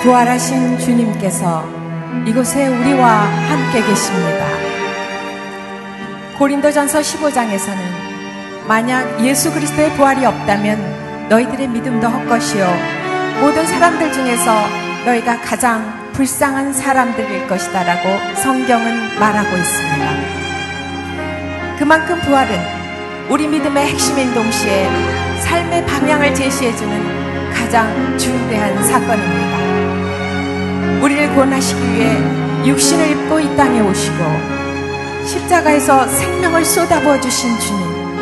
부활하신 주님께서 이곳에 우리와 함께 계십니다. 고린도전서 15장에서는 만약 예수 그리스도의 부활이 없다면 너희들의 믿음도 헛것이요 모든 사람들 중에서 너희가 가장 불쌍한 사람들일 것이다 라고 성경은 말하고 있습니다. 그만큼 부활은 우리 믿음의 핵심인 동시에 삶의 방향을 제시해주는 가장 중대한 사건입니다. 우리를 구원하시기 위해 육신을 입고 이 땅에 오시고 십자가에서 생명을 쏟아부어 주신 주님,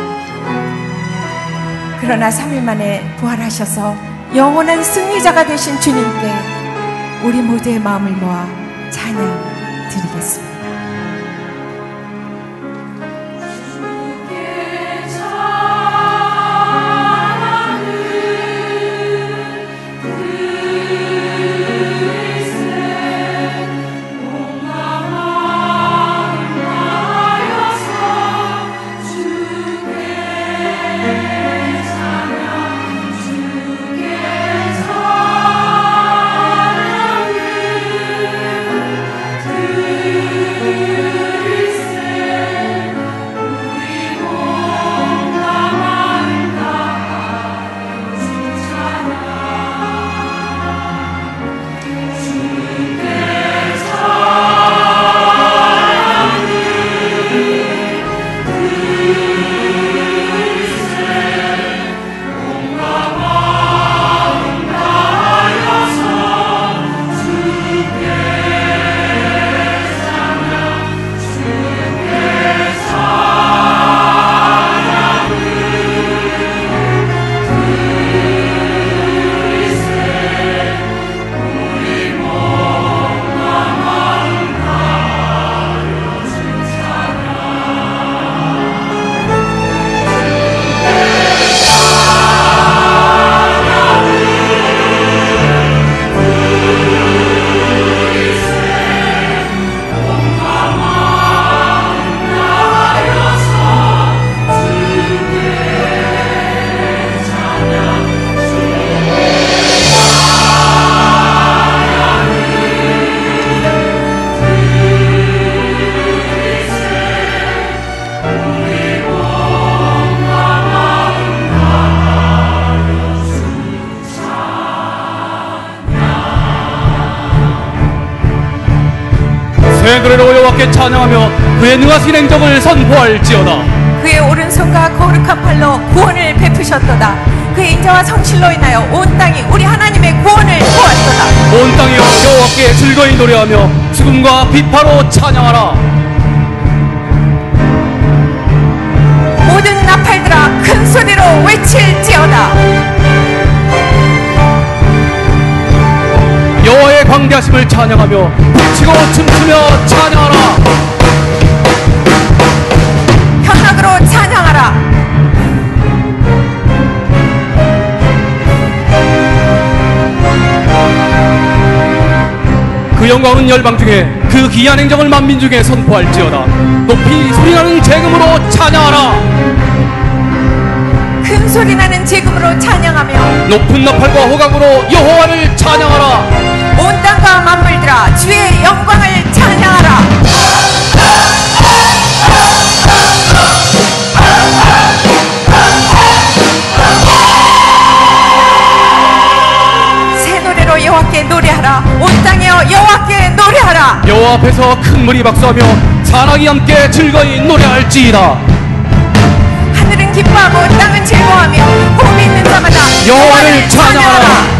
그러나 3일 만에 부활하셔서 영원한 승리자가 되신 주님께 우리 모두의 마음을 모아 찬양 드리겠습니다. 새 노래로 여호와께 찬양하며 그의 능하신 행적을 선포할지어다. 그의 오른손과 거룩한 팔로 구원을 베푸셨도다. 그의 인자와 성실로 인하여 온 땅이 우리 하나님의 구원을 보았도다. 온 땅이여 여호와께 즐거이 노래하며 죽음과 비파로 찬양하라. 모든 나팔들아 큰 소리로 외칠지어다. 여호와의 광대하심을 찬양하며 부치고 춤추며 찬양하라. 현악으로 찬양하라. 그 영광은 열방 중에 그 기이한 행적을 만민 중에 선포할지어다. 높이 소리나는 재금으로 찬양하라. 큰 소리나는 재금으로 찬양하며 높은 나팔과 호각으로 여호와를 찬양하라. 온 땅과 만물들아 주의 영광을 찬양하라. 새 노래로 여호와께 노래하라. 온 땅이여 여호와께 노래하라. 여호와 앞에서 큰 무리 박수하며 산악이 함께 즐거이 노래할지이다. 하늘은 기뻐하고 땅은 즐거워하며 복 있는 자마다 여호와를 찬양하라. 찬양해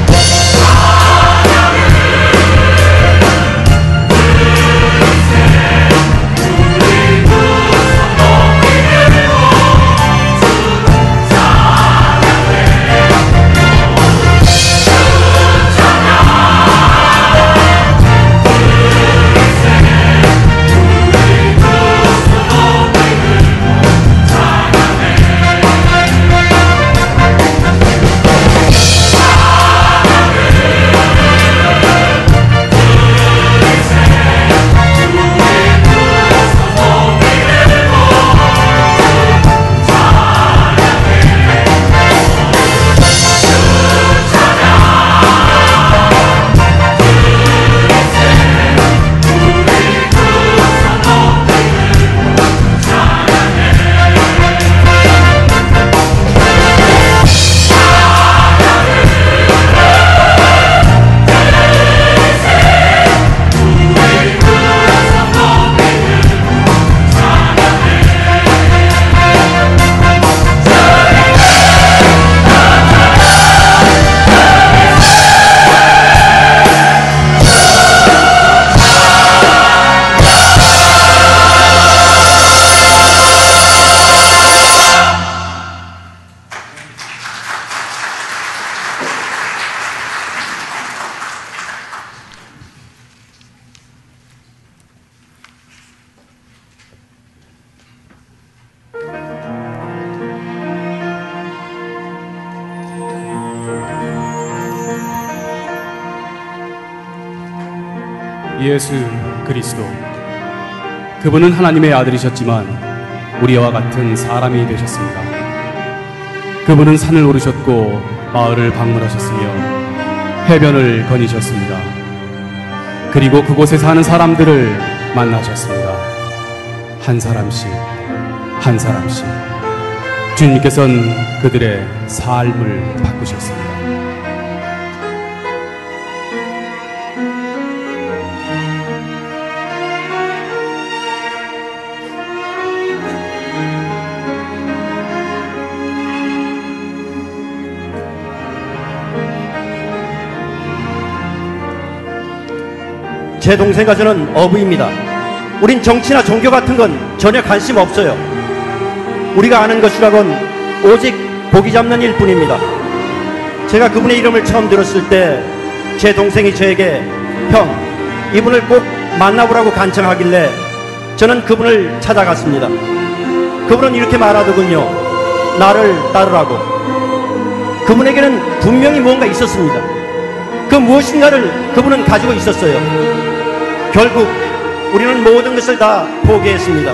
예수 그리스도. 그분은 하나님의 아들이셨지만 우리와 같은 사람이 되셨습니다. 그분은 산을 오르셨고 마을을 방문하셨으며 해변을 거니셨습니다. 그리고 그곳에 사는 사람들을 만나셨습니다. 한 사람씩 한 사람씩 주님께서는 그들의 삶을 바꾸셨습니다. 제 동생과 저는 어부입니다. 우린 정치나 종교 같은 건 전혀 관심 없어요. 우리가 아는 것이라곤 오직 고기 잡는 일 뿐입니다. 제가 그분의 이름을 처음 들었을 때 제 동생이 저에게 형, 이분을 꼭 만나보라고 간청하길래 저는 그분을 찾아갔습니다. 그분은 이렇게 말하더군요. 나를 따르라고. 그분에게는 분명히 뭔가 있었습니다. 그 무엇인가를 그분은 가지고 있었어요. 결국 우리는 모든 것을 다 포기했습니다.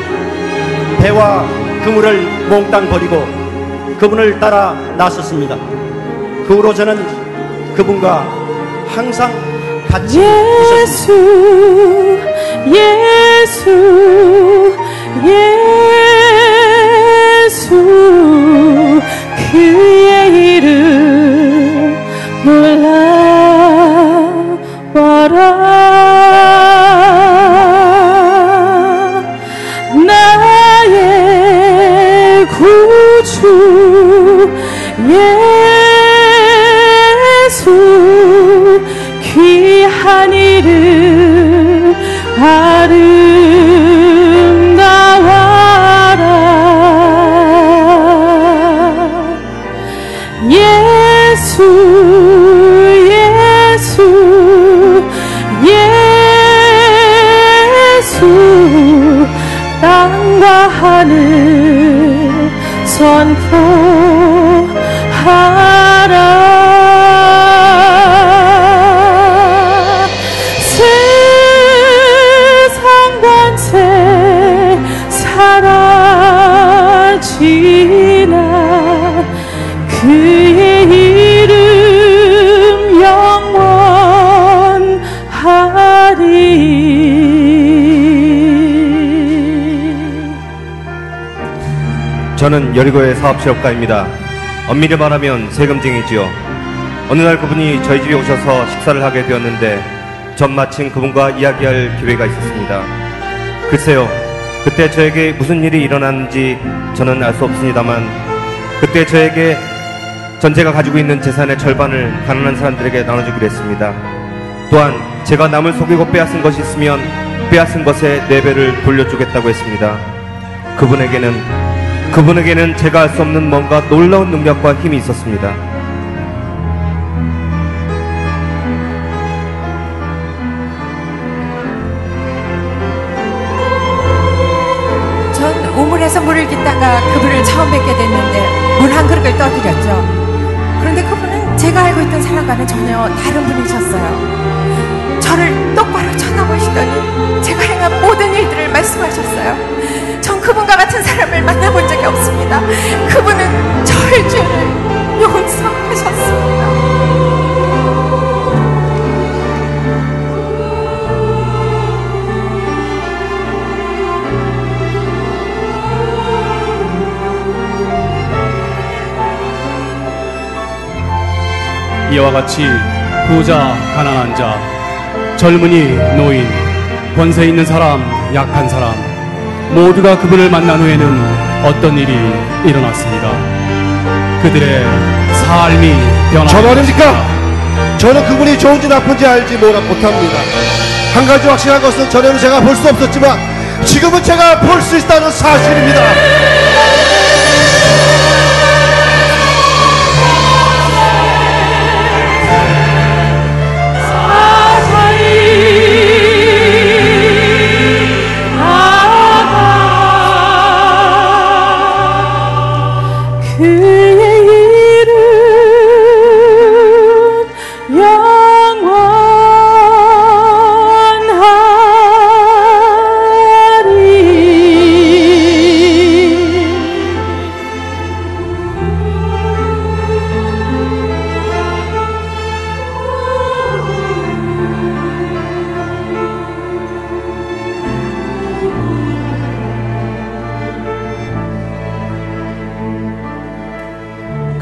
배와 그물을 몽땅 버리고 그분을 따라 나섰습니다. 그 후로 저는 그분과 항상 같이 있었습니다. 예수 그의 이름 몰라봐라. 나의 구주 예수 귀한 이름 아름다워라. 예수 땅과 하늘 선포하라. 세상 권세 사라지나 그의 이름 영원하리. 저는 여리고의 사업실업가입니다. 엄밀히 말하면 세금쟁이지요. 어느 날 그분이 저희 집에 오셔서 식사를 하게 되었는데 전 마침 그분과 이야기할 기회가 있었습니다. 글쎄요, 그때 저에게 무슨 일이 일어났는지 저는 알 수 없습니다만 그때 저에게 제가 가지고 있는 재산의 절반을 가난한 사람들에게 나눠주기로 했습니다. 또한 제가 남을 속이고 빼앗은 것이 있으면 빼앗은 것의 4배를 돌려주겠다고 했습니다. 그분에게는 제가 알 수 없는 뭔가 놀라운 능력과 힘이 있었습니다. 전 우물에서 물을 깃다가 그분을 처음 뵙게 됐는데 물 한 그릇을 떠드렸죠. 그런데 그분은 제가 알고 있던 사람과는 전혀 다른 분이셨어요. 저를 똑바로 쳐다보시더니 제가 행한 모든 일들을 말씀하셨어요. 전 그분과 같은 사람을 만나본 적이 없습니다. 그분은 저의 죄를 용서하셨습니다. 이와 같이 부자, 가난한 자, 젊은이, 노인, 권세 있는 사람, 약한 사람 모두가 그분을 만난 후에는 어떤 일이 일어났습니다. 그들의 삶이 변화합니다. 저 말입니까? 저는 그분이 좋은지 나쁜지 알지 못합니다. 한 가지 확실한 것은 전에는 제가 볼 수 없었지만 지금은 제가 볼 수 있다는 사실입니다. 영원하리.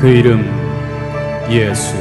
그 이름 예수.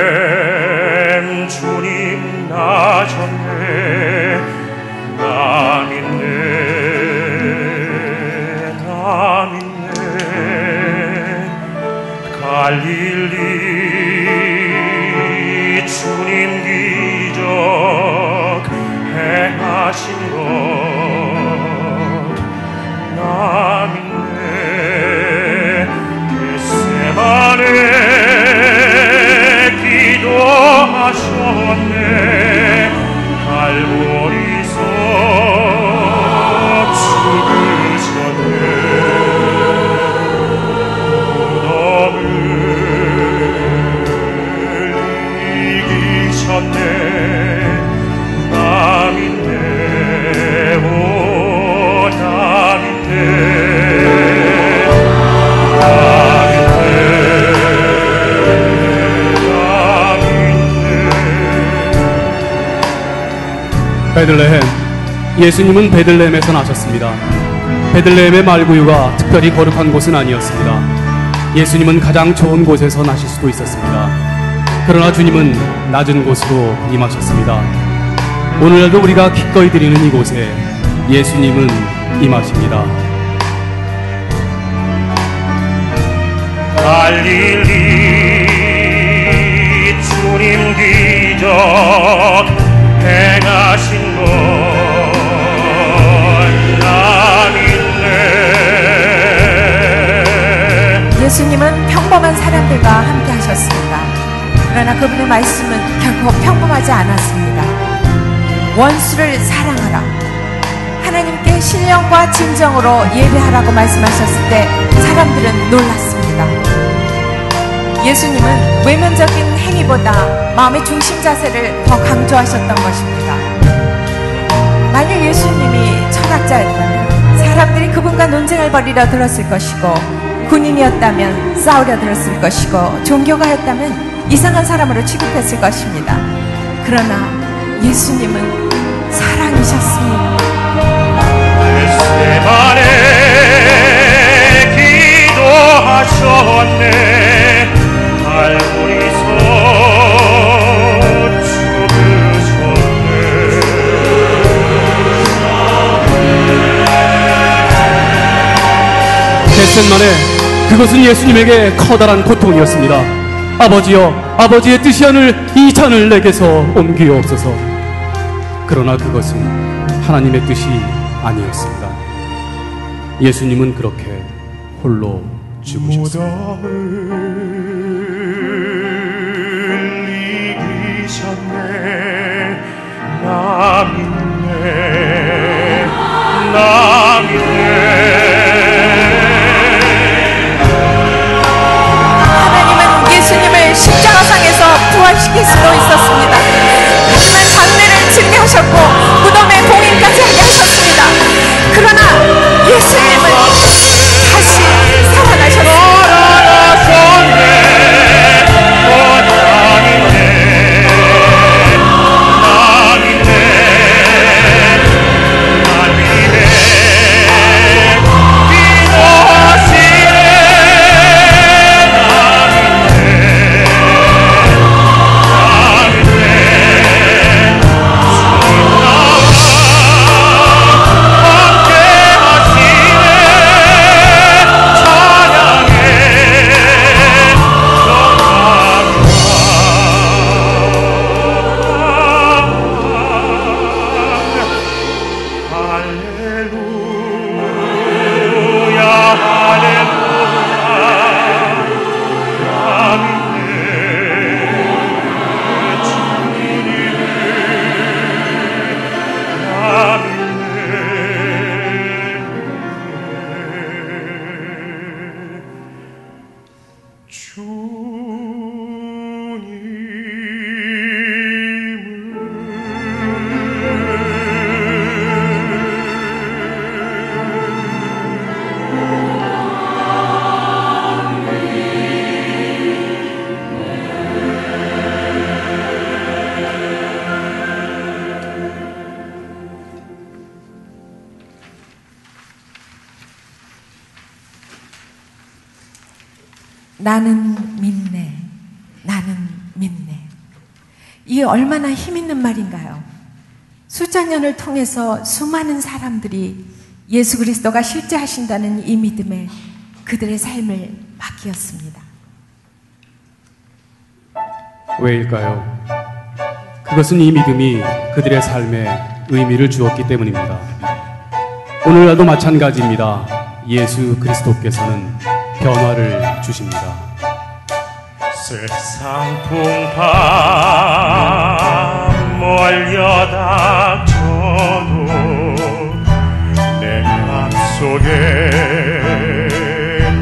베들레헴 주님 나셨네. 나 믿네 갈릴리 주님 기적 행하신 것 나 믿네. 겟세마네 기도하셨네. 갈보리서 죽으셨네. 무덤을 이기셨네. 나 믿네. 오 나 믿네. 나 믿네. 베들레헴, 예수님은 베들레헴에서 나셨습니다. 베들레헴의 말구유가 특별히 거룩한 곳은 아니었습니다. 예수님은 가장 좋은 곳에서 나실 수도 있었습니다. 그러나 주님은 낮은 곳으로 임하셨습니다. 오늘날도 우리가 기꺼이 드리는 이곳에 예수님은 임하십니다. 갈릴리 주님 기적 행하신 것 나 믿네. 예수님은 평범한 사람들과 함께 하셨습니다. 그러나 그분의 말씀은 결코 평범하지 않았습니다. 원수를 사랑하라, 하나님께 신령과 진정으로 예배하라고 말씀하셨을 때 사람들은 놀랐습니다. 예수님은 외면적인 행위보다 마음의 중심 자세를 더 강조하셨던 것입니다. 만일 예수님이 철학자였다면 사람들이 그분과 논쟁을 벌이려 들었을 것이고, 군인이었다면 싸우려 들었을 것이고, 종교가였다면 이상한 사람으로 취급했을 것입니다. 그러나 예수님은 사랑이셨습니다. 겟세마네 기도하셨네. 갈보리서 죽으셨네. 겟셋마네, 그것은 예수님에게 커다란 고통이었습니다. 아버지여, 아버지의 뜻이 아늘 이 잔을 내게서 옮기옵소서. 그러나 그것은 하나님의 뜻이 아니었습니다. 예수님은 그렇게 홀로 죽으셨습니다. 무덤을 이기셨네. 나 믿네. 나 믿네. 하나님은 예수님을 십자가상에서 부활시킬 수도 있었습니다. 하지만 장례를 증례하셨고 무덤에 봉인까지 하게 하셨습니다. 그러나 예수님은 다시 살아나셨습니다. 나는 믿네. 나는 믿네. 이게 얼마나 힘있는 말인가요? 수천 년을 통해서 수많은 사람들이 예수 그리스도가 실제 하신다는 이 믿음에 그들의 삶을 바뀌었습니다. 왜일까요? 그것은 이 믿음이 그들의 삶에 의미를 주었기 때문입니다. 오늘날도 마찬가지입니다. 예수 그리스도께서는 변화를 주십니다. 세상 풍파 몰려닥쳐도 내 맘속에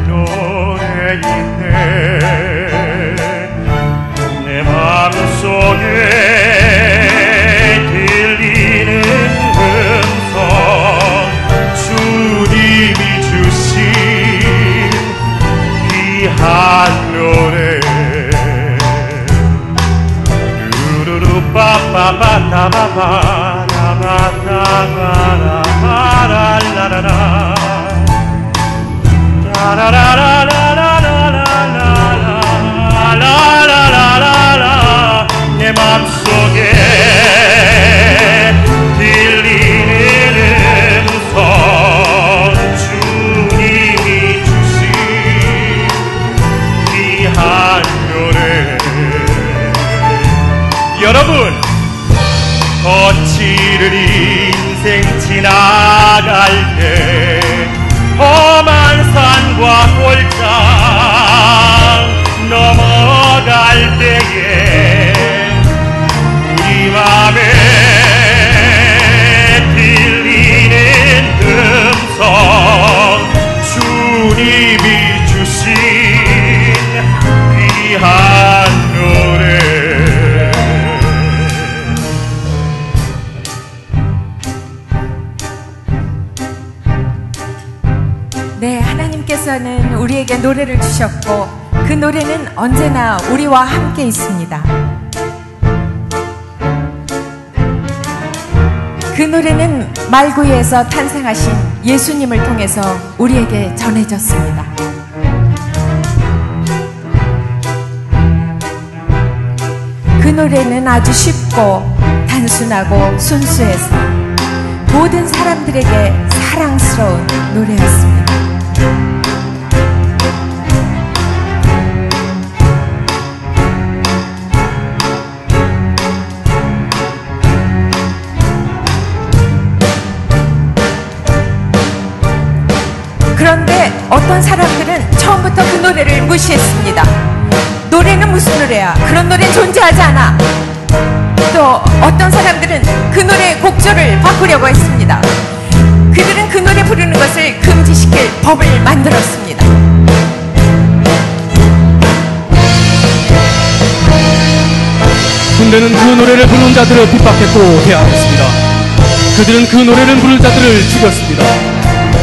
노래 있네. 내 맘속에 들리는 음성, 주님이 주신 귀한 노래. 루루루 빠빠빠따바바라바 내 맘속에 들리는 음성 주님이 주신 귀한 노래 여러분 거칠은 인생 지나갈 때 험한 산과 골장 넘어갈 때에 우리 맘에 들리는 음성 주님이 주신 귀한 노래 네, 하나님께서는 우리에게 노래를 주셨고 그 노래는 언제나 우리와 함께 있습니다. 그 노래는 말구이에서 탄생하신 예수님을 통해서 우리에게 전해졌습니다. 그 노래는 아주 쉽고 단순하고 순수해서 모든 사람들에게 사랑스러운 노래였습니다. 그런데 어떤 사람들은 처음부터 그 노래를 무시했습니다. 노래는 무슨 노래야? 그런 노래는 존재하지 않아. 또 어떤 사람들은 그 노래의 곡조를 바꾸려고 했습니다. 그들은 그 노래 부르는 것을 금지시킬 법을 만들었습니다. 군대는 그 노래를 부르는 자들을 핍박했고 대항했습니다. 그들은 그 노래를 부르는 자들을 죽였습니다.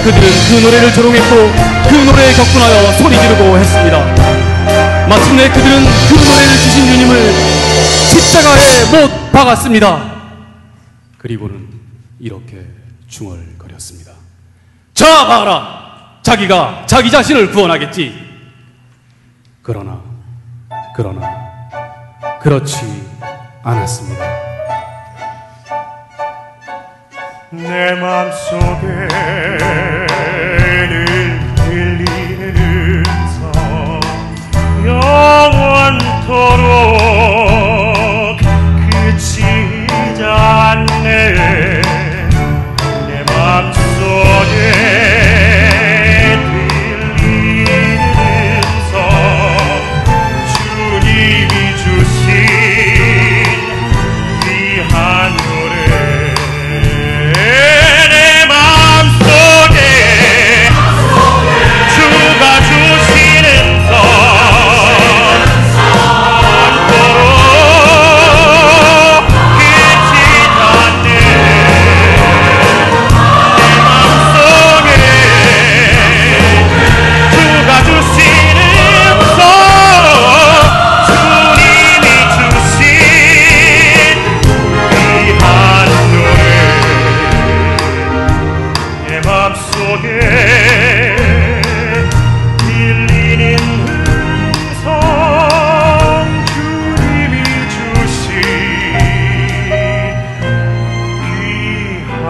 그들은 그 노래를 조롱했고 그 노래에 격분하여 소리 지르고 했습니다. 마침내 그들은 그 노래를 주신 주님을 십자가에 못 박았습니다. 그리고는 이렇게 중얼거렸습니다. 자 봐라, 자기가 자기 자신을 구원하겠지. 그러나 그렇지 않았습니다. 내 맘속에 들리는 음성 영원토록 그치지 않네. 내 맘속에 들리는 음성 주님이 주신 귀한 노래 내 맘속에 주가 주시는 선 영원토록 끝이 않네. 내 맘속에 주가 주시는 선 주님이 주신 귀한 노래 내 맘속에 들리는 음성 주님이 주신 귀한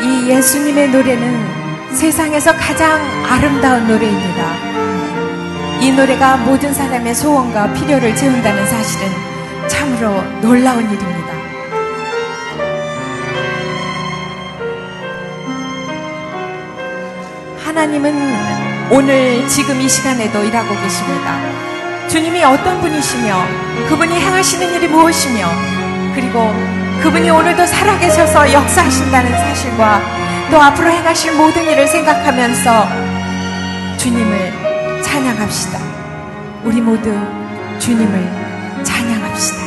이 예수님의 노래는 세상에서 가장 아름다운 노래입니다. 이 노래가 모든 사람의 소원과 필요를 채운다는 사실은 참으로 놀라운 일입니다. 하나님은 오늘 지금 이 시간에도 일하고 계십니다. 주님이 어떤 분이시며 그분이 행하시는 일이 무엇이며 그리고 그분이 오늘도 살아계셔서 역사하신다는 사실과 또 앞으로 행하실 모든 일을 생각하면서 주님을 찬양합시다. 우리 모두 주님을 찬양합시다.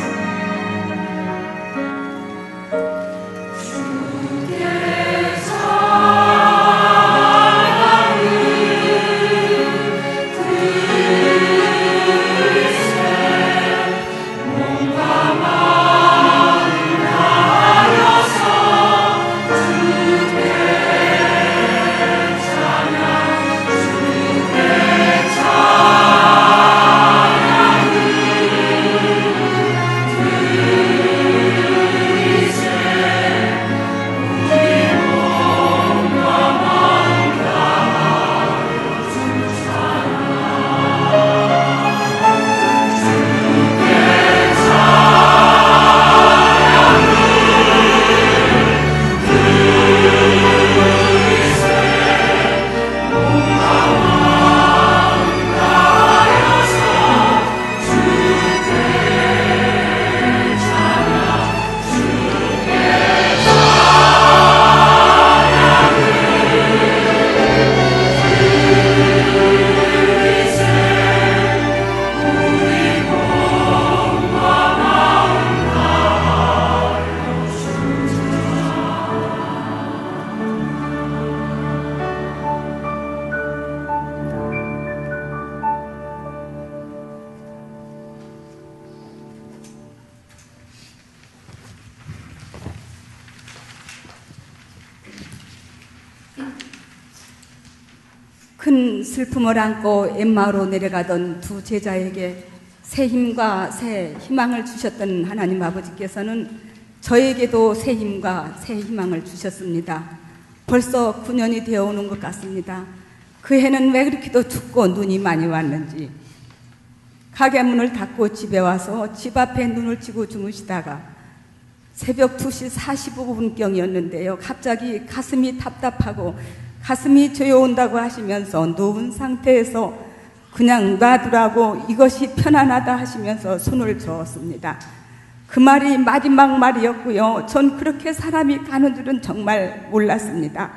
큰 슬픔을 안고 엠마오로 내려가던 두 제자에게 새 힘과 새 희망을 주셨던 하나님 아버지께서는 저에게도 새 힘과 새 희망을 주셨습니다. 벌써 9년이 되어오는 것 같습니다. 그 해는 왜 그렇게도 춥고 눈이 많이 왔는지 가게 문을 닫고 집에 와서 집 앞에 눈을 치고 주무시다가 새벽 2시 45분경이었는데요. 갑자기 가슴이 답답하고 가슴이 조여온다고 하시면서 누운 상태에서 그냥 놔두라고 이것이 편안하다 하시면서 손을 저었습니다. 그 말이 마지막 말이었고요. 전 그렇게 사람이 가는 줄은 정말 몰랐습니다.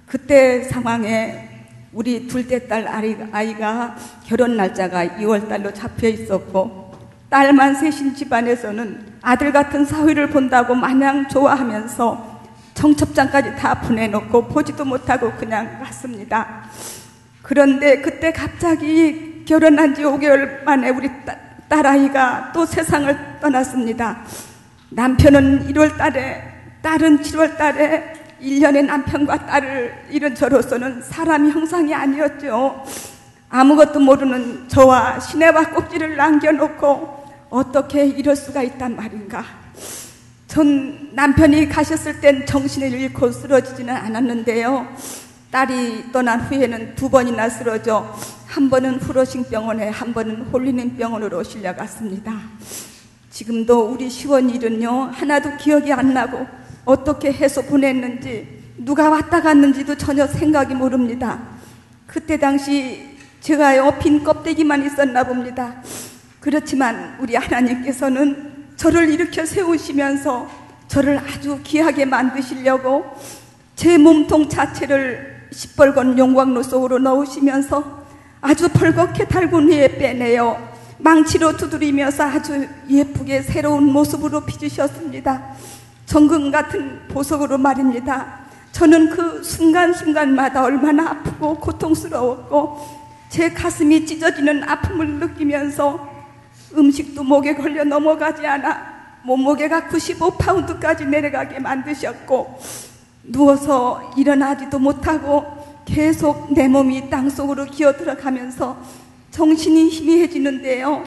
그때 상황에 우리 둘째 딸 아이가 결혼 날짜가 2월달로 잡혀 있었고 딸만 셋인 집안에서는 아들 같은 사위를 본다고 마냥 좋아하면서 청첩장까지 다 보내놓고 보지도 못하고 그냥 갔습니다. 그런데 그때 갑자기 결혼한 지 5개월 만에 우리 딸아이가 또 세상을 떠났습니다. 남편은 1월 달에, 딸은 7월 달에 1년의 남편과 딸을 잃은 저로서는 사람 형상이 아니었죠. 아무것도 모르는 저와 시내와 꼭지를 남겨놓고 어떻게 이럴 수가 있단 말인가. 전 남편이 가셨을 땐 정신을 잃고 쓰러지지는 않았는데요. 딸이 떠난 후에는 2번이나 쓰러져 한 번은 후러싱병원에 한 번은 홀리님병원으로 실려갔습니다. 지금도 우리 시원 일은요 하나도 기억이 안 나고 어떻게 해서 보냈는지 누가 왔다 갔는지도 전혀 생각이 모릅니다. 그때 당시 제가요 빈 껍데기만 있었나 봅니다. 그렇지만 우리 하나님께서는 저를 일으켜 세우시면서 저를 아주 귀하게 만드시려고 제 몸통 자체를 시뻘건 용광로 속으로 넣으시면서 아주 벌겋게 달군 후에 빼내어 망치로 두드리면서 아주 예쁘게 새로운 모습으로 빚으셨습니다. 정금 같은 보석으로 말입니다. 저는 그 순간순간마다 얼마나 아프고 고통스러웠고 제 가슴이 찢어지는 아픔을 느끼면서 음식도 목에 걸려 넘어가지 않아 몸무게가 95파운드까지 내려가게 만드셨고 누워서 일어나지도 못하고 계속 내 몸이 땅속으로 기어들어가면서 정신이 희미해지는데요.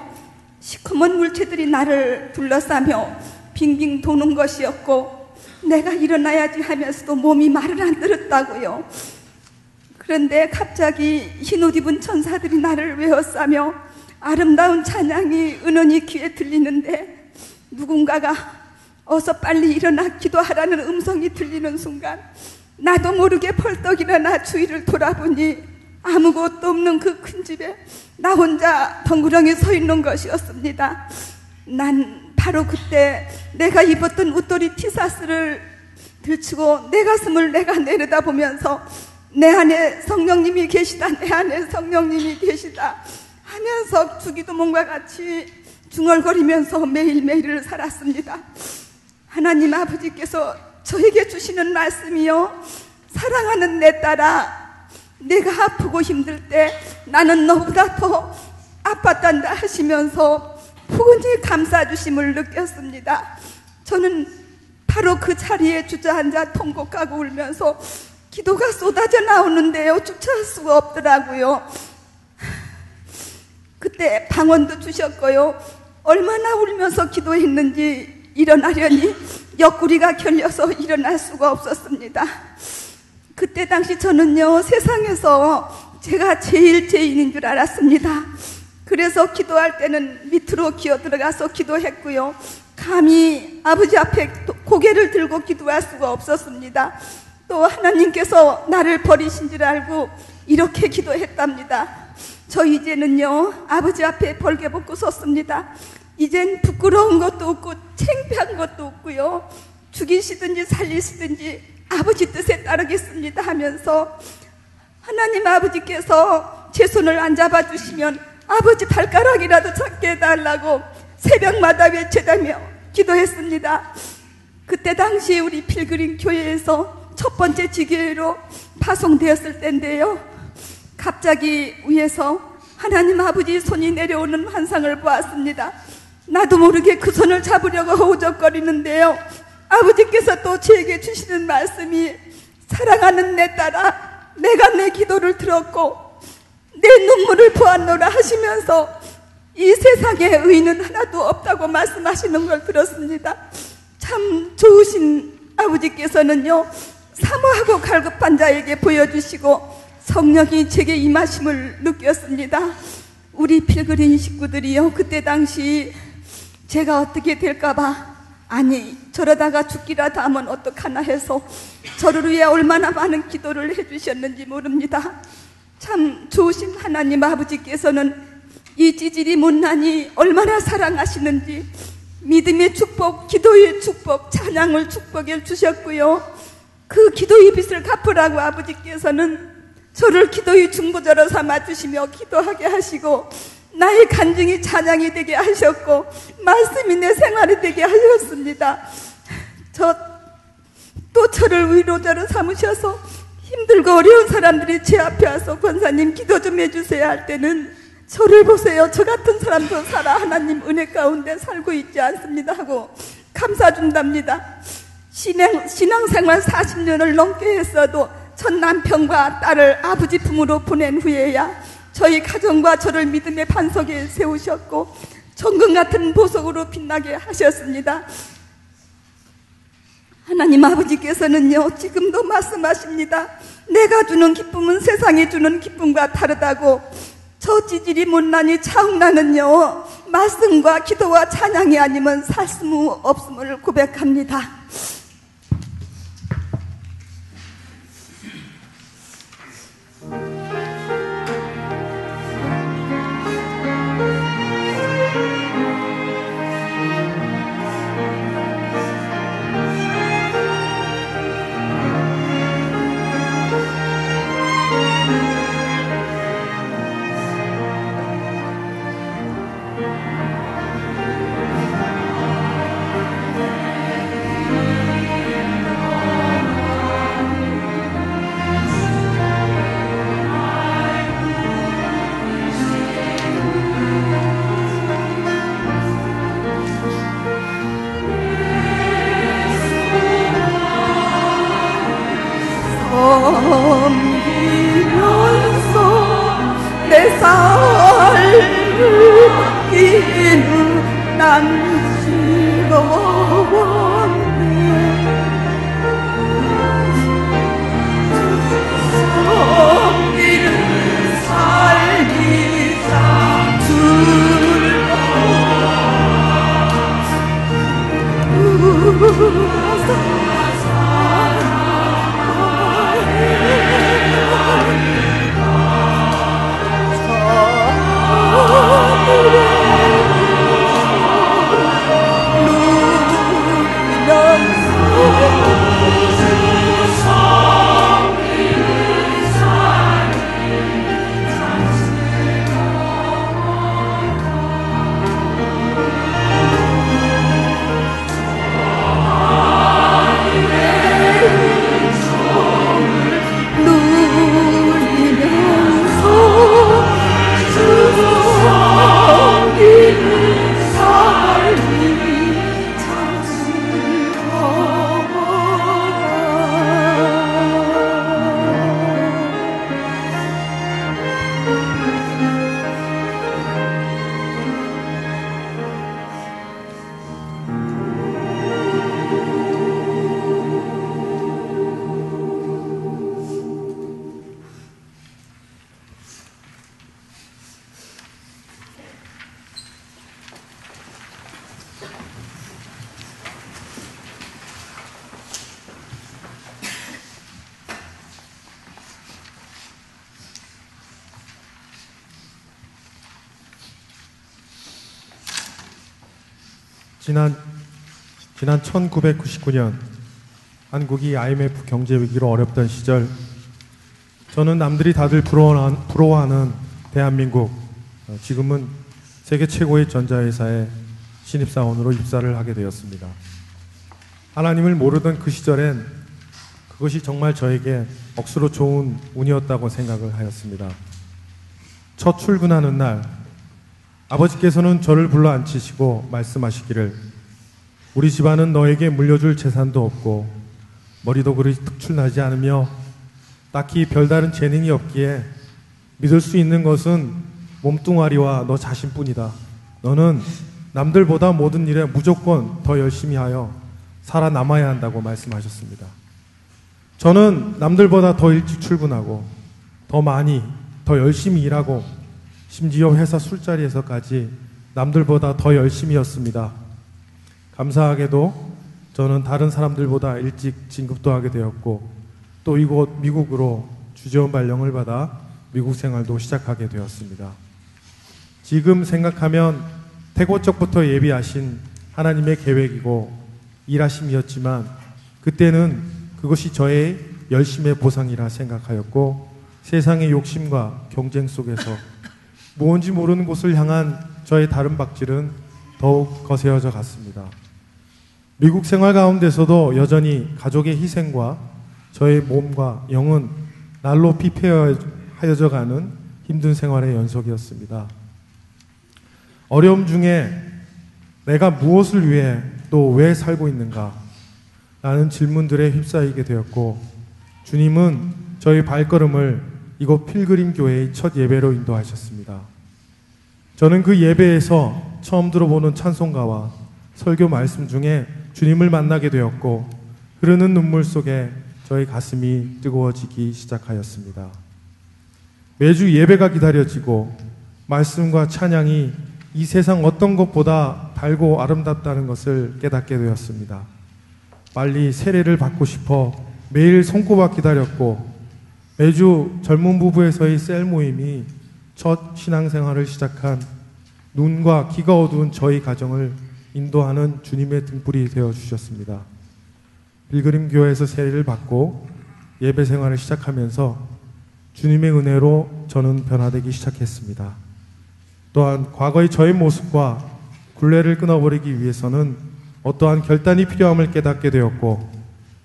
시커먼 물체들이 나를 둘러싸며 빙빙 도는 것이었고 내가 일어나야지 하면서도 몸이 말을 안 들었다고요. 그런데 갑자기 흰옷 입은 천사들이 나를 외워싸며 아름다운 찬양이 은은히 귀에 들리는데 누군가가 어서 빨리 일어나 기도하라는 음성이 들리는 순간 나도 모르게 벌떡 일어나 주위를 돌아보니 아무것도 없는 그 큰 집에 나 혼자 덩그러니 서 있는 것이었습니다. 난 바로 그때 내가 입었던 웃도리 티사스를 들치고 내 가슴을 내가 내려다보면서 내 안에 성령님이 계시다, 내 안에 성령님이 계시다 하면서 주기도문과 같이 중얼거리면서 매일매일을 살았습니다. 하나님 아버지께서 저에게 주시는 말씀이요, 사랑하는 내 딸아, 내가 아프고 힘들 때 나는 너보다 더 아팠단다 하시면서 푸근히 감싸주심을 느꼈습니다. 저는 바로 그 자리에 주저앉아 통곡하고 울면서 기도가 쏟아져 나오는데요, 주체할 수가 없더라고요. 그때 방언도 주셨고요, 얼마나 울면서 기도했는지 일어나려니 옆구리가 결려서 일어날 수가 없었습니다. 그때 당시 저는요, 세상에서 제가 제일 죄인인 줄 알았습니다. 그래서 기도할 때는 밑으로 기어 들어가서 기도했고요, 감히 아버지 앞에 고개를 들고 기도할 수가 없었습니다. 또 하나님께서 나를 버리신 줄 알고 이렇게 기도했답니다. 저 이제는요, 아버지 앞에 벌개 벗고 섰습니다. 이젠 부끄러운 것도 없고 창피한 것도 없고요, 죽이시든지 살리시든지 아버지 뜻에 따르겠습니다 하면서 하나님 아버지께서 제 손을 안 잡아주시면 아버지 발가락이라도 잡게 해달라고 새벽마다 외쳐다며 기도했습니다. 그때 당시 우리 필그림 교회에서 첫 번째 지교회로 파송되었을 때인데요, 갑자기 위에서 하나님 아버지 손이 내려오는 환상을 보았습니다. 나도 모르게 그 손을 잡으려고 허우적거리는데요, 아버지께서 또 저에게 주시는 말씀이, 사랑하는 내 딸아, 내가 내 기도를 들었고 내 눈물을 보았노라 하시면서 이 세상에 의인은 하나도 없다고 말씀하시는 걸 들었습니다. 참 좋으신 아버지께서는요, 사모하고 갈급한 자에게 보여주시고 성령이 제게 임하심을 느꼈습니다. 우리 필그림 식구들이요, 그때 당시 제가 어떻게 될까봐, 아니 저러다가 죽기라도 하면 어떡하나 해서 저를 위해 얼마나 많은 기도를 해주셨는지 모릅니다. 참 좋으신 하나님 아버지께서는 이 찌질이 못난이 얼마나 사랑하시는지 믿음의 축복, 기도의 축복, 찬양을 축복해 주셨고요, 그 기도의 빚을 갚으라고 아버지께서는 저를 기도의 중보자로 삼아주시며 기도하게 하시고 나의 간증이 찬양이 되게 하셨고 말씀이 내 생활이 되게 하셨습니다. 또 저를 위로자로 삼으셔서 힘들고 어려운 사람들이 제 앞에 와서 권사님 기도 좀 해주세요 할 때는 저를 보세요, 저 같은 사람도 살아 하나님 은혜 가운데 살고 있지 않습니다 하고 감사준답니다. 신앙생활 40년을 넘게 했어도 전 남편과 딸을 아버지 품으로 보낸 후에야 저희 가정과 저를 믿음의 반석에 세우셨고 정금 같은 보석으로 빛나게 하셨습니다. 하나님 아버지께서는요, 지금도 말씀하십니다. 내가 주는 기쁨은 세상이 주는 기쁨과 다르다고. 저 찌질이 못나니 차흥나는요, 말씀과 기도와 찬양이 아니면 살 수 없음을 고백합니다. 섬기면서 내 삶을 이기는 난 즐거웠네. 섬기면서 지난 1999년 한국이 IMF 경제 위기로 어렵던 시절, 저는 남들이 다들 부러워하는 대한민국, 지금은 세계 최고의 전자회사에 신입사원으로 입사를 하게 되었습니다. 하나님을 모르던 그 시절엔 그것이 정말 저에게 억수로 좋은 운이었다고 생각을 하였습니다. 첫 출근하는 날, 아버지께서는 저를 불러 앉히시고 말씀하시기를, 우리 집안은 너에게 물려줄 재산도 없고 머리도 그리 특출나지 않으며 딱히 별다른 재능이 없기에 믿을 수 있는 것은 몸뚱아리와 너 자신뿐이다. 너는 남들보다 모든 일에 무조건 더 열심히 하여 살아남아야 한다고 말씀하셨습니다. 저는 남들보다 더 일찍 출근하고 더 많이, 더 열심히 일하고 심지어 회사 술자리에서까지 남들보다 더 열심히였습니다. 감사하게도 저는 다른 사람들보다 일찍 진급도 하게 되었고 또 이곳 미국으로 주재원 발령을 받아 미국 생활도 시작하게 되었습니다. 지금 생각하면 태고적부터 예비하신 하나님의 계획이고 일하심이었지만 그때는 그것이 저의 열심의 보상이라 생각하였고 세상의 욕심과 경쟁 속에서 무언지 모르는 곳을 향한 저의 다른 박질은 더욱 거세어져 갔습니다. 미국 생활 가운데서도 여전히 가족의 희생과 저의 몸과 영은 날로 피폐하여져 가는 힘든 생활의 연속이었습니다. 어려움 중에 내가 무엇을 위해 또 왜 살고 있는가? 라는 질문들에 휩싸이게 되었고 주님은 저희 발걸음을 이곳 필그림 교회의 첫 예배로 인도하셨습니다. 저는 그 예배에서 처음 들어보는 찬송가와 설교 말씀 중에 주님을 만나게 되었고 흐르는 눈물 속에 저희 가슴이 뜨거워지기 시작하였습니다. 매주 예배가 기다려지고 말씀과 찬양이 이 세상 어떤 것보다 달고 아름답다는 것을 깨닫게 되었습니다. 빨리 세례를 받고 싶어 매일 손꼽아 기다렸고 매주 젊은 부부에서의 셀 모임이 첫 신앙생활을 시작한 눈과 귀가 어두운 저희 가정을 인도하는 주님의 등불이 되어주셨습니다. 필그림 교회에서 세례를 받고 예배 생활을 시작하면서 주님의 은혜로 저는 변화되기 시작했습니다. 또한 과거의 저의 모습과 굴레를 끊어버리기 위해서는 어떠한 결단이 필요함을 깨닫게 되었고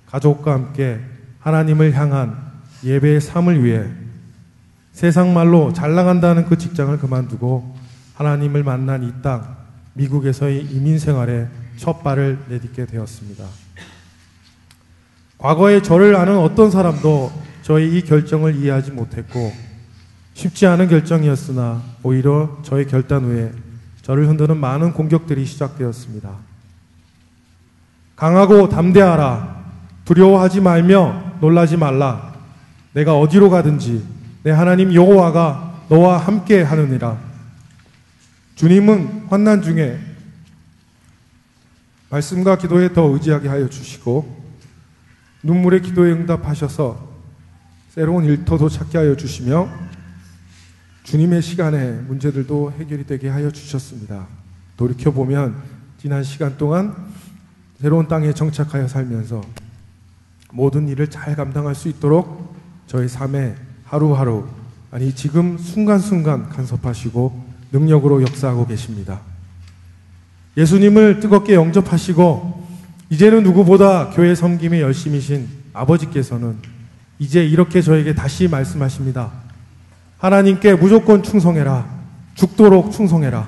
가족과 함께 하나님을 향한 예배의 삶을 위해 세상 말로 잘 나간다는 그 직장을 그만두고 하나님을 만난 이 땅 미국에서의 이민 생활에 첫 발을 내딛게 되었습니다. 과거에 저를 아는 어떤 사람도 저의 이 결정을 이해하지 못했고 쉽지 않은 결정이었으나 오히려 저의 결단 후에 저를 흔드는 많은 공격들이 시작되었습니다. 강하고 담대하라. 두려워하지 말며 놀라지 말라. 내가 어디로 가든지 내 하나님 여호와가 너와 함께 하느니라. 주님은 환난 중에 말씀과 기도에 더 의지하게 하여 주시고 눈물의 기도에 응답하셔서 새로운 일터도 찾게 하여 주시며 주님의 시간에 문제들도 해결이 되게 하여 주셨습니다. 돌이켜보면 지난 시간 동안 새로운 땅에 정착하여 살면서 모든 일을 잘 감당할 수 있도록 저희 삶에 하루하루, 아니 지금 순간순간 간섭하시고 능력으로 역사하고 계십니다. 예수님을 뜨겁게 영접하시고 이제는 누구보다 교회 섬김에 열심이신 아버지께서는 이제 이렇게 저에게 다시 말씀하십니다. 하나님께 무조건 충성해라. 죽도록 충성해라.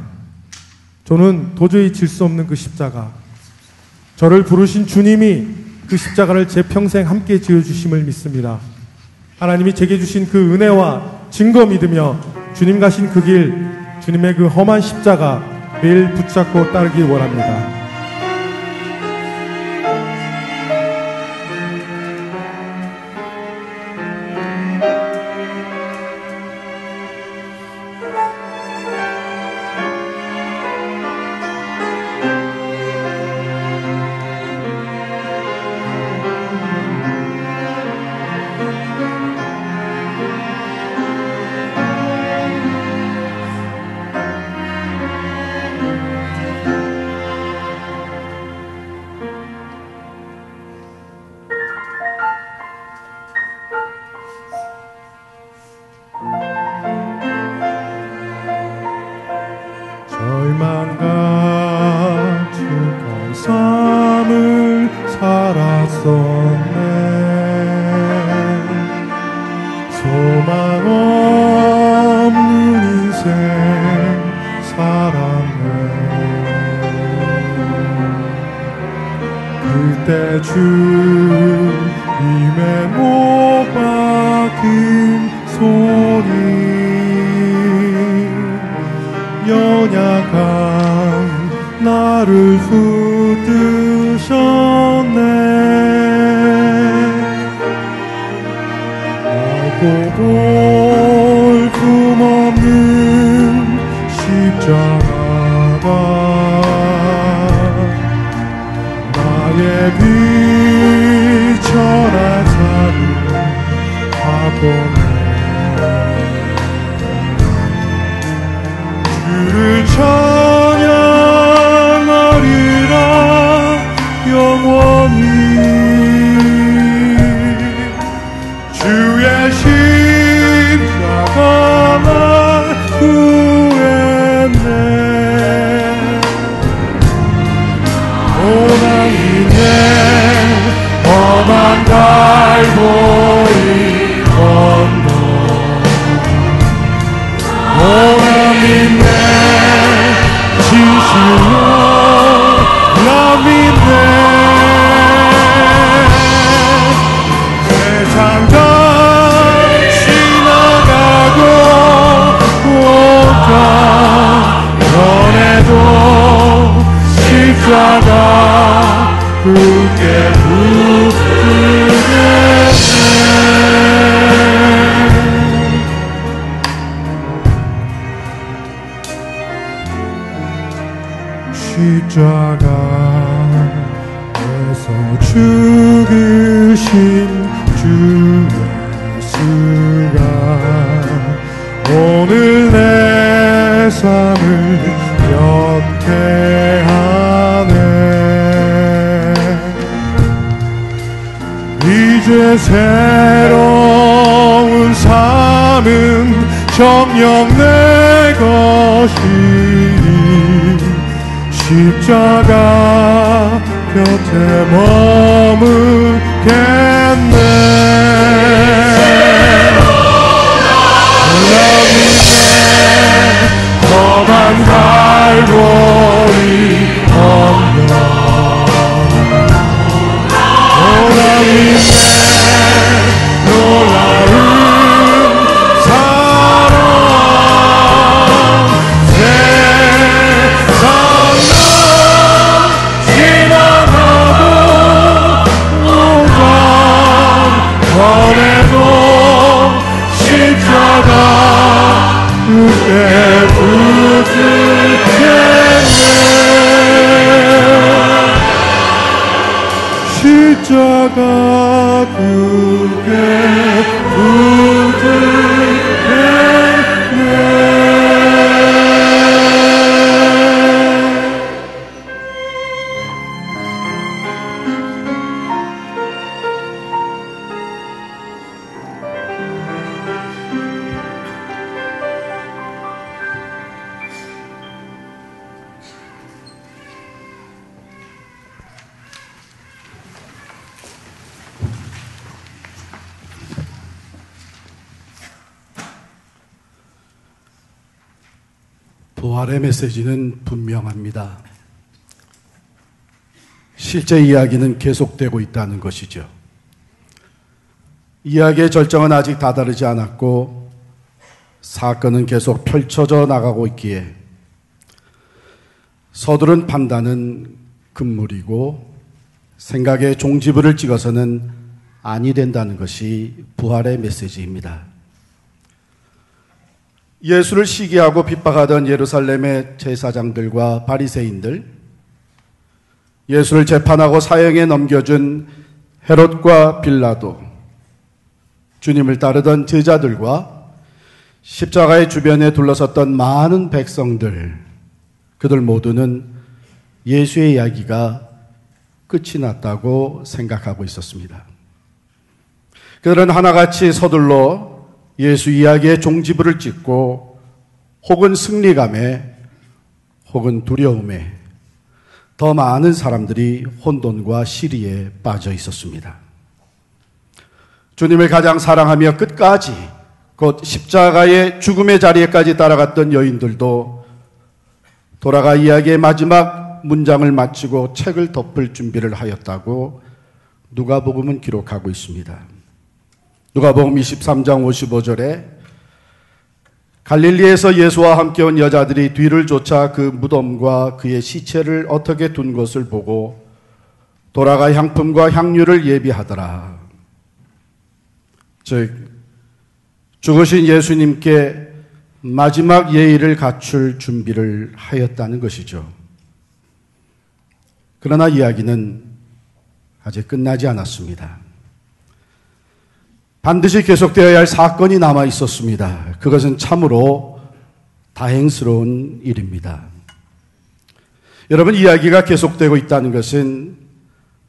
저는 도저히 질 수 없는 그 십자가, 저를 부르신 주님이 그 십자가를 제 평생 함께 지어주심을 믿습니다. 하나님이 제게 주신 그 은혜와 증거 믿으며 주님 가신 그 길, 주님의 그 험한 십자가 매일 붙잡고 따르길 원합니다. 소망 없는 인생 살았네. 그때 주님의 못 박은 손이 연약한 나를 붙드셨네. 알고 볼품없는 십자가가 나의 비천한 삶을 바꿔내. 주를 찬양하리라 영원히. 주의 십자가 날 구했네. 오나님의 험한 갈보리 언덕, 오나님의 지시로 나민네. 세상 다 지나가고 온갖 전에도 십자가 굳게 붙들겠네. 십자가에서 죽으신 주 예수가 오늘 내 삶을 영케하네. 이제 새로운 삶은 정녕 내 것이니 십자가 곁에 머물겠네. 험한 갈보리 언덕, 오나님의 놀라운 사랑, 세상 지나가고 온갖 번에도 십자가 그때 붙들겠네. 십자가 그때 붙들겠네. 부활의 메시지는 분명합니다. 실제 이야기는 계속되고 있다는 것이죠. 이야기의 절정은 아직 다다르지 않았고 사건은 계속 펼쳐져 나가고 있기에 서두른 판단은 금물이고 생각의 종지부를 찍어서는 아니 된다는 것이 부활의 메시지입니다. 예수를 시기하고 핍박하던 예루살렘의 제사장들과 바리새인들, 예수를 재판하고 사형에 넘겨준 헤롯과 빌라도, 주님을 따르던 제자들과 십자가의 주변에 둘러섰던 많은 백성들, 그들 모두는 예수의 이야기가 끝이 났다고 생각하고 있었습니다. 그들은 하나같이 서둘러 예수 이야기의 종지부를 찍고 혹은 승리감에 혹은 두려움에 더 많은 사람들이 혼돈과 시리에 빠져 있었습니다. 주님을 가장 사랑하며 끝까지 곧 십자가의 죽음의 자리에까지 따라갔던 여인들도 돌아가 이야기의 마지막 문장을 마치고 책을 덮을 준비를 하였다고 누가복음은 기록하고 있습니다. 누가복음 23장 55절에 갈릴리에서 예수와 함께 온 여자들이 뒤를 쫓아 그 무덤과 그의 시체를 어떻게 둔 것을 보고 돌아가 향품과 향유를 예비하더라. 즉 죽으신 예수님께 마지막 예의를 갖출 준비를 하였다는 것이죠. 그러나 이야기는 아직 끝나지 않았습니다. 반드시 계속되어야 할 사건이 남아 있었습니다. 그것은 참으로 다행스러운 일입니다. 여러분, 이야기가 계속되고 있다는 것은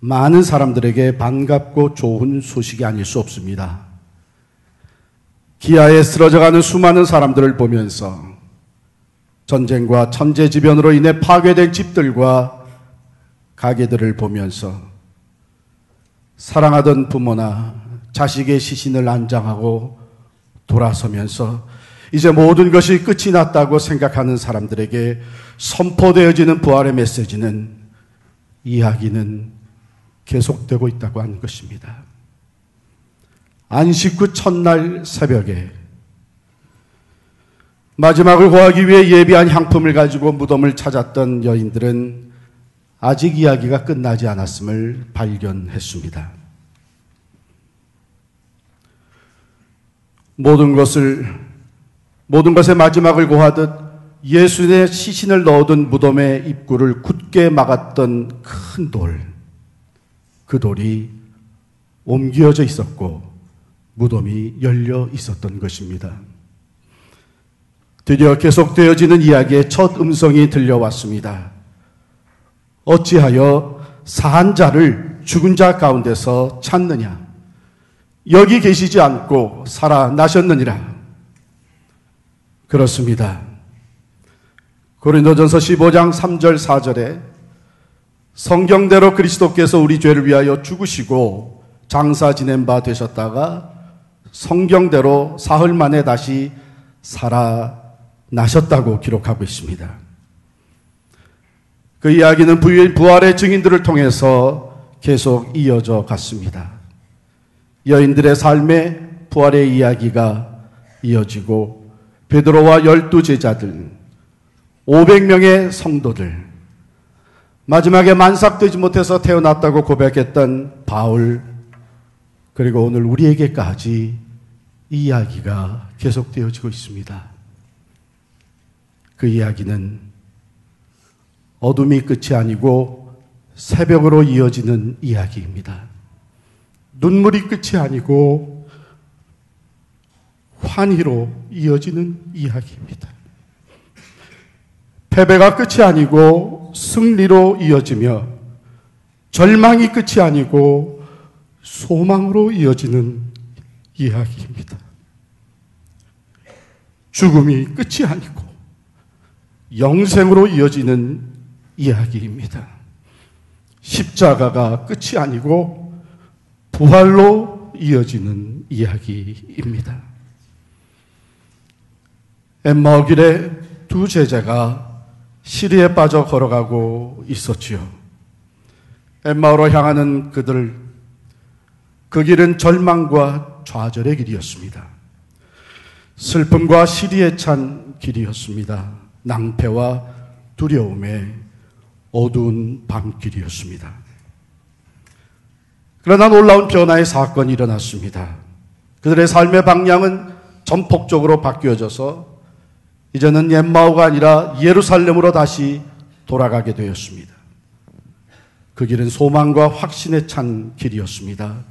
많은 사람들에게 반갑고 좋은 소식이 아닐 수 없습니다. 기아에 쓰러져가는 수많은 사람들을 보면서 전쟁과 천재지변으로 인해 파괴된 집들과 가게들을 보면서 사랑하던 부모나 자식의 시신을 안장하고 돌아서면서 이제 모든 것이 끝이 났다고 생각하는 사람들에게 선포되어지는 부활의 메시지는, 이야기는 계속되고 있다고 하는 것입니다. 안식 후 첫날 새벽에 마지막을 고하기 위해 예비한 향품을 가지고 무덤을 찾았던 여인들은 아직 이야기가 끝나지 않았음을 발견했습니다. 모든 것의 마지막을 고하듯 예수의 시신을 넣어둔 무덤의 입구를 굳게 막았던 큰 돌, 그 돌이 옮겨져 있었고 무덤이 열려 있었던 것입니다. 드디어 계속되어지는 이야기의 첫 음성이 들려왔습니다. 어찌하여 사한 자를 죽은 자 가운데서 찾느냐? 여기 계시지 않고 살아나셨느니라. 그렇습니다. 고린도전서 15장 3절 4절에 성경대로 그리스도께서 우리 죄를 위하여 죽으시고 장사 지낸 바 되셨다가 성경대로 사흘 만에 다시 살아나셨다고 기록하고 있습니다. 그 이야기는 부활의 증인들을 통해서 계속 이어져 갔습니다. 여인들의 삶의 부활의 이야기가 이어지고 베드로와 12제자들, 500명의 성도들, 마지막에 만삭되지 못해서 태어났다고 고백했던 바울, 그리고 오늘 우리에게까지 이 이야기가 계속되어지고 있습니다. 그 이야기는 어둠이 끝이 아니고 새벽으로 이어지는 이야기입니다. 눈물이 끝이 아니고 환희로 이어지는 이야기입니다. 패배가 끝이 아니고 승리로 이어지며 절망이 끝이 아니고 소망으로 이어지는 이야기입니다. 죽음이 끝이 아니고 영생으로 이어지는 이야기입니다. 십자가가 끝이 아니고 부활로 이어지는 이야기입니다. 엠마오 길에 두 제자가 시리에 빠져 걸어가고 있었지요. 엠마오로 향하는 그들, 그 길은 절망과 좌절의 길이었습니다. 슬픔과 시리에 찬 길이었습니다. 낭패와 두려움의 어두운 밤길이었습니다. 그러나 놀라운 변화의 사건이 일어났습니다. 그들의 삶의 방향은 전폭적으로 바뀌어져서 이제는 엠마오가 아니라 예루살렘으로 다시 돌아가게 되었습니다. 그 길은 소망과 확신에 찬 길이었습니다.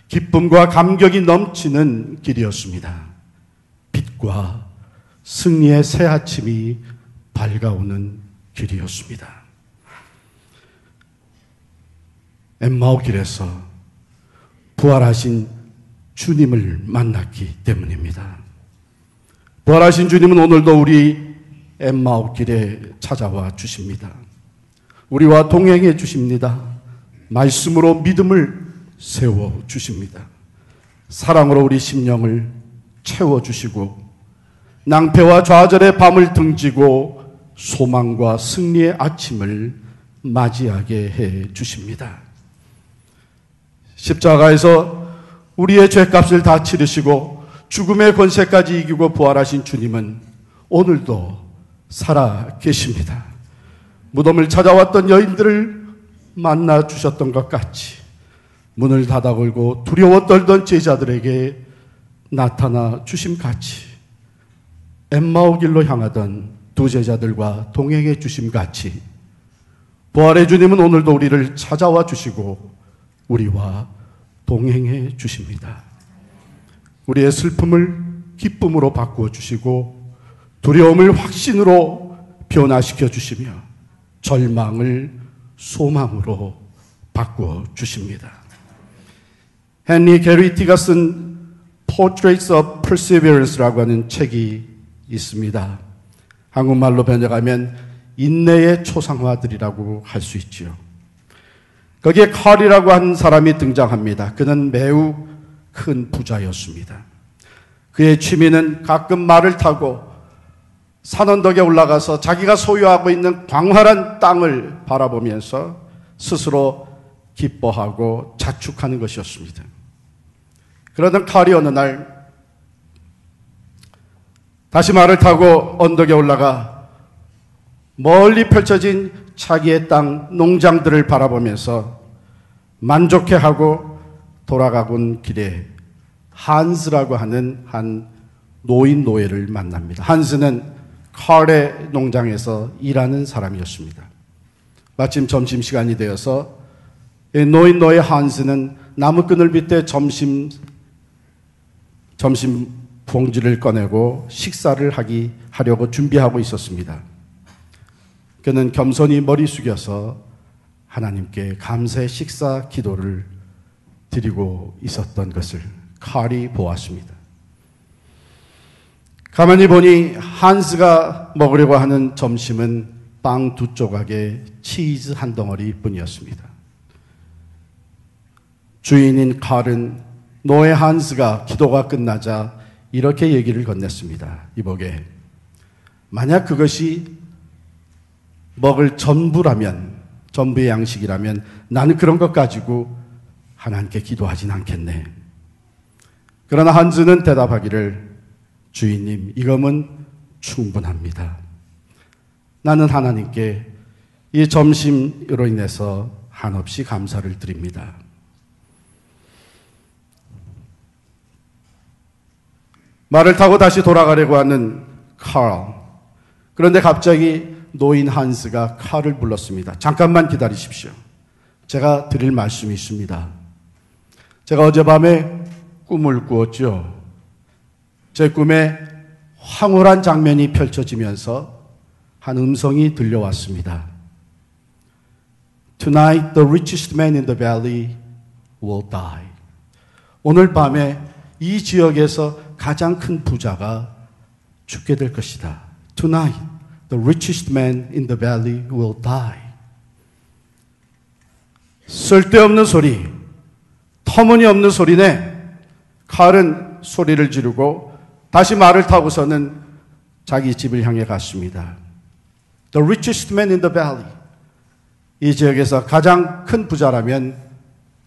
기쁨과 감격이 넘치는 길이었습니다. 빛과 승리의 새 아침이 밝아오는 길이었습니다. 엠마오 길에서 부활하신 주님을 만났기 때문입니다. 부활하신 주님은 오늘도 우리 엠마오 길에 찾아와 주십니다. 우리와 동행해 주십니다. 말씀으로 믿음을 세워 주십니다. 사랑으로 우리 심령을 채워주시고 낭패와 좌절의 밤을 등지고 소망과 승리의 아침을 맞이하게 해 주십니다. 십자가에서 우리의 죄값을 다 치르시고 죽음의 권세까지 이기고 부활하신 주님은 오늘도 살아 계십니다. 무덤을 찾아왔던 여인들을 만나 주셨던 것 같이 문을 닫아 걸고 두려워 떨던 제자들에게 나타나 주심 같이 엠마오 길로 향하던 두 제자들과 동행해 주심 같이 부활의 주님은 오늘도 우리를 찾아와 주시고 우리와 동행해 주십니다. 우리의 슬픔을 기쁨으로 바꾸어 주시고 두려움을 확신으로 변화시켜 주시며 절망을 소망으로 바꾸어 주십니다. 헨리 게리티가 쓴 Portraits of Perseverance라고 하는 책이 있습니다. 한국말로 번역하면 인내의 초상화들이라고 할 수 있지요. 거기에 칼이라고 하는 사람이 등장합니다. 그는 매우 큰 부자였습니다. 그의 취미는 가끔 말을 타고 산 언덕에 올라가서 자기가 소유하고 있는 광활한 땅을 바라보면서 스스로 기뻐하고 자축하는 것이었습니다. 그러던 칼이 어느 날 다시 말을 타고 언덕에 올라가 멀리 펼쳐진 자기의 땅 농장들을 바라보면서 만족해하고 돌아가곤 길에 한스라고 하는 한 노인 노예를 만납니다. 한스는 칼의 농장에서 일하는 사람이었습니다. 마침 점심시간이 되어서 노인 노예 한스는 나무끈을 빗대 점심 봉지를 꺼내고 식사를 하려고 준비하고 있었습니다. 그는 겸손히 머리 숙여서 하나님께 감사의 식사 기도를 드리고 있었던 것을 칼이 보았습니다. 가만히 보니 한스가 먹으려고 하는 점심은 빵 2조각에 치즈 한 덩어리 뿐이었습니다. 주인인 칼은 노예 한스가 기도가 끝나자 이렇게 얘기를 건넸습니다. 이보게, 만약 그것이 먹을 전부라면, 전부의 양식이라면 나는 그런 것 가지고 하나님께 기도하진 않겠네. 그러나 한스는 대답하기를, 주인님, 이거면 충분합니다. 나는 하나님께 이 점심으로 인해서 한없이 감사를 드립니다. 말을 타고 다시 돌아가려고 하는 칼. 그런데 갑자기 노인 한스가 칼을 불렀습니다. 잠깐만 기다리십시오. 제가 드릴 말씀이 있습니다. 제가 어젯밤에 꿈을 꾸었죠. 제 꿈에 황홀한 장면이 펼쳐지면서 한 음성이 들려왔습니다. Tonight the richest man in the valley will die. 오늘 밤에 이 지역에서 가장 큰 부자가 죽게 될 것이다. Tonight the richest man in the valley will die. 쓸데없는 소리, 터무니없는 소리네. 칼은 소리를 지르고 다시 말을 타고서는 자기 집을 향해 갔습니다. The richest man in the valley. 이 지역에서 가장 큰 부자라면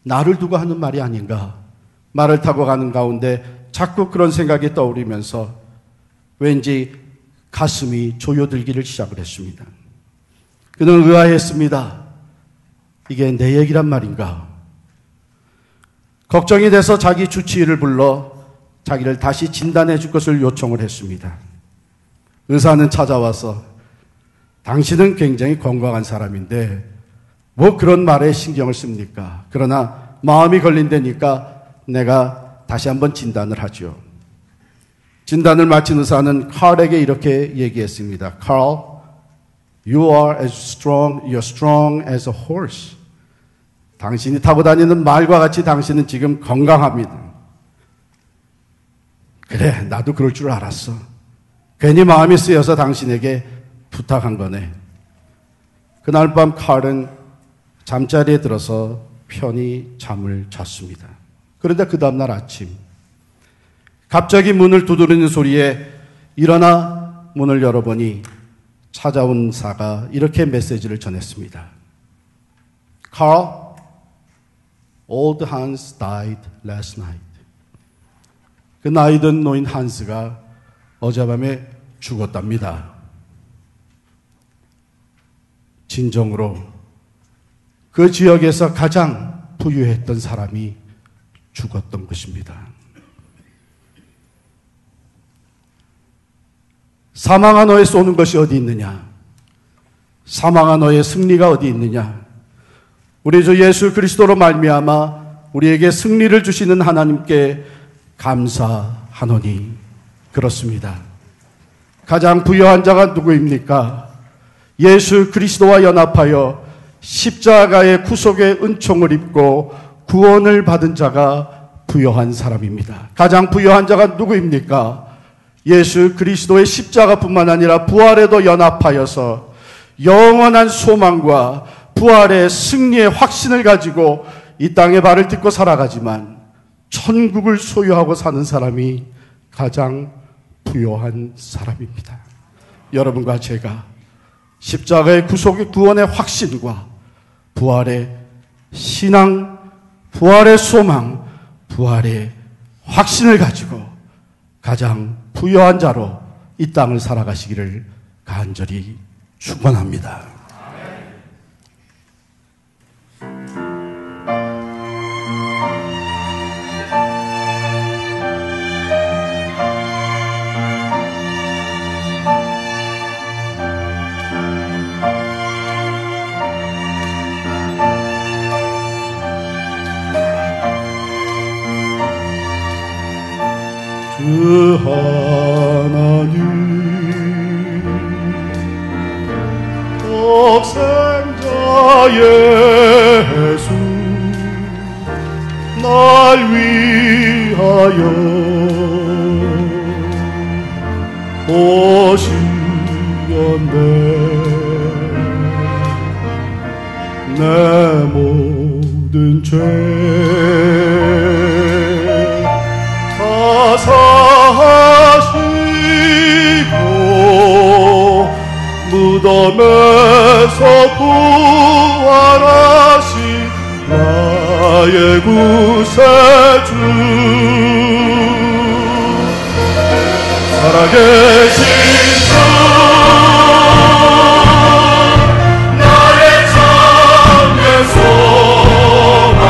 나를 두고 하는 말이 아닌가. 말을 타고 가는 가운데 자꾸 그런 생각이 떠오르면서 왠지 가슴이 조여들기를 시작을 했습니다. 그는 의아했습니다. 이게 내 얘기란 말인가? 걱정이 돼서 자기 주치의를 불러 자기를 다시 진단해 줄 것을 요청을 했습니다. 의사는 찾아와서 당신은 굉장히 건강한 사람인데 뭐 그런 말에 신경을 씁니까? 그러나 마음이 걸린다니까 내가 다시 한번 진단을 하죠. 진단을 마친 의사는 칼에게 이렇게 얘기했습니다. Carl, you are as strong, you're strong as a horse. 당신이 타고 다니는 말과 같이 당신은 지금 건강합니다. 그래, 나도 그럴 줄 알았어. 괜히 마음이 쓰여서 당신에게 부탁한 거네. 그날 밤 칼은 잠자리에 들어서 편히 잠을 잤습니다. 그런데 그 다음날 아침 갑자기 문을 두드리는 소리에 일어나 문을 열어보니 찾아온 사가 이렇게 메시지를 전했습니다. Carl, old Hans died last night. 그 나이든 노인 한스가 어젯밤에 죽었답니다. 진정으로 그 지역에서 가장 부유했던 사람이 죽었던 것입니다. 사망아 너의 쏘는 것이 어디 있느냐? 사망아 너의 승리가 어디 있느냐? 우리 주 예수 그리스도로 말미암아 우리에게 승리를 주시는 하나님께 감사하노니 그렇습니다. 가장 부유한 자가 누구입니까? 예수 그리스도와 연합하여 십자가의 구속의 은총을 입고 구원을 받은 자가 부유한 사람입니다. 가장 부유한 자가 누구입니까? 예수 그리스도의 십자가뿐만 아니라 부활에도 연합하여서 영원한 소망과 부활의 승리의 확신을 가지고 이 땅에 발을 딛고 살아가지만 천국을 소유하고 사는 사람이 가장 부유한 사람입니다. 여러분과 제가 십자가의 구속의 구원의 확신과 부활의 신앙, 부활의 소망, 부활의 확신을 가지고 가장 부유한 자로 이 땅을 살아가시기를 간절히 축원합니다. 주 하나님 독생자 예수 날 위하여 오시었네. 내 모든 죄 사하시고 무덤에서 부활하신 나의 구세주 살아계신 주 나의 참된 소망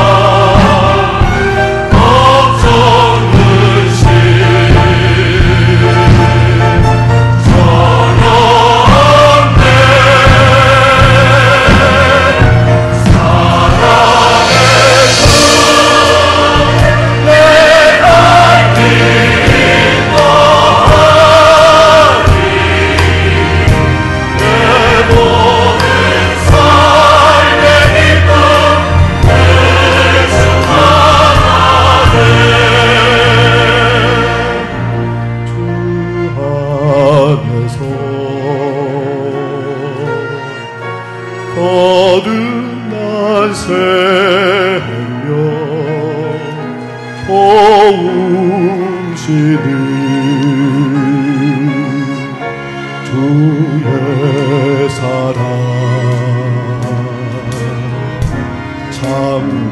거듭난 생명 도우시는 주의 사랑 참